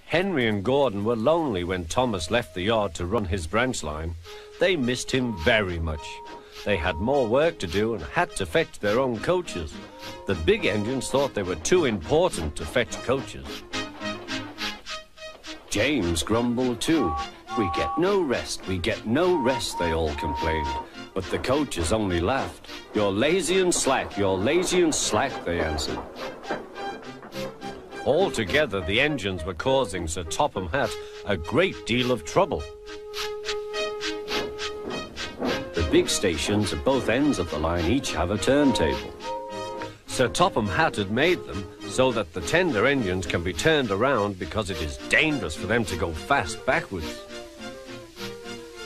Henry and Gordon were lonely when Thomas left the yard to run his branch line. They missed him very much. They had more work to do and had to fetch their own coaches. The big engines thought they were too important to fetch coaches. James grumbled too. "We get no rest, we get no rest," they all complained. But the coaches only laughed. "You're lazy and slack, you're lazy and slack," they answered. Altogether, the engines were causing Sir Topham Hatt a great deal of trouble. The big stations at both ends of the line each have a turntable. Sir Topham Hatt had made them so that the tender engines can be turned around because it is dangerous for them to go fast backwards.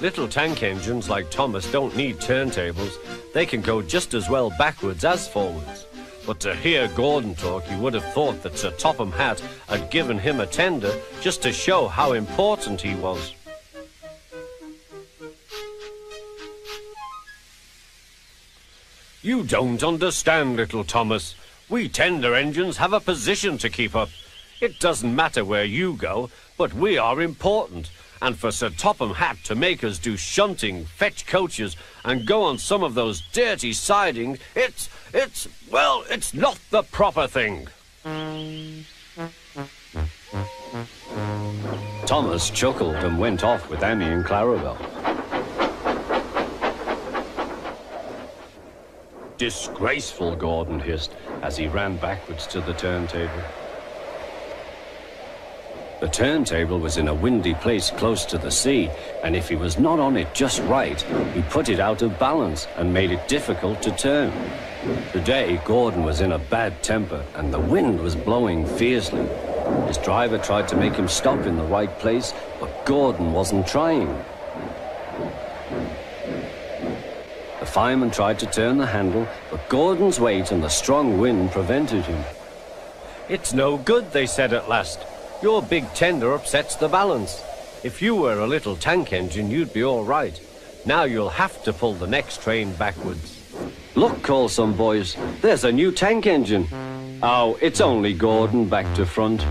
Little tank engines like Thomas don't need turntables. They can go just as well backwards as forwards. But to hear Gordon talk, you would have thought that Sir Topham Hatt had given him a tender just to show how important he was. "You don't understand, little Thomas. We tender engines have a position to keep up. It doesn't matter where you go, but we are important. And for Sir Topham Hatt to make us do shunting, fetch coaches, and go on some of those dirty sidings, it's not the proper thing." Thomas chuckled and went off with Annie and Clarabel. "Disgraceful," Gordon hissed as he ran backwards to the turntable. The turntable was in a windy place close to the sea, and if he was not on it just right, he put it out of balance and made it difficult to turn. Today, Gordon was in a bad temper, and the wind was blowing fiercely. His driver tried to make him stop in the right place, but Gordon wasn't trying. The fireman tried to turn the handle, but Gordon's weight and the strong wind prevented him. "It's no good," they said at last. "Your big tender upsets the balance. If you were a little tank engine, you'd be all right. Now you'll have to pull the next train backwards." "Look," called some boys, "there's a new tank engine." "Oh, it's only Gordon back to front."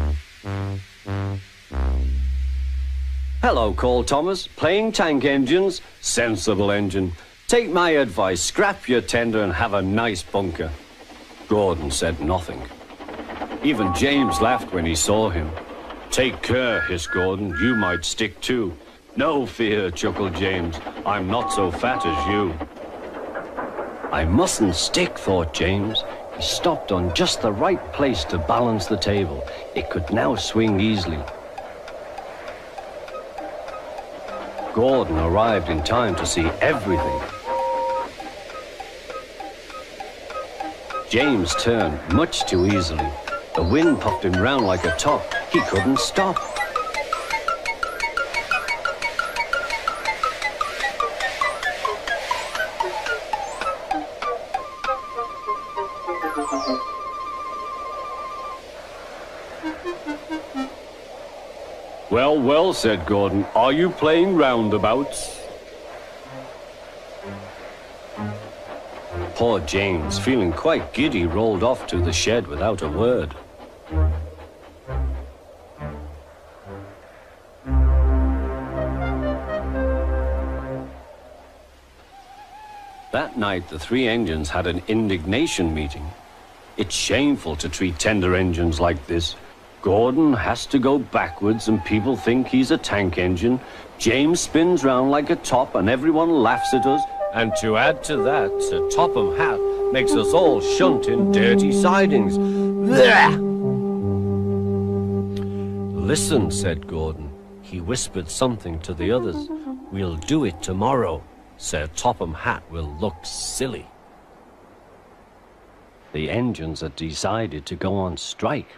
"Hello," called Thomas, "playing tank engines? Sensible engine. Take my advice, scrap your tender and have a nice bunker." Gordon said nothing. Even James laughed when he saw him. "Take care," hissed Gordon, "you might stick too." "No fear," chuckled James, "I'm not so fat as you." "I mustn't stick," thought James. He stopped on just the right place to balance the table. It could now swing easily. Gordon arrived in time to see everything. James turned much too easily. The wind puffed him round like a top. He couldn't stop. "Well, well," said Gordon, "are you playing roundabouts?" Poor James, feeling quite giddy, rolled off to the shed without a word. That night, the three engines had an indignation meeting. "It's shameful to treat tender engines like this. Gordon has to go backwards and people think he's a tank engine. James spins round like a top and everyone laughs at us. And to add to that, Sir Topham Hatt makes us all shunt in dirty sidings. Blah!" "Listen," said Gordon. He whispered something to the others. "We'll do it tomorrow. Sir Topham Hatt will look silly." The engines had decided to go on strike.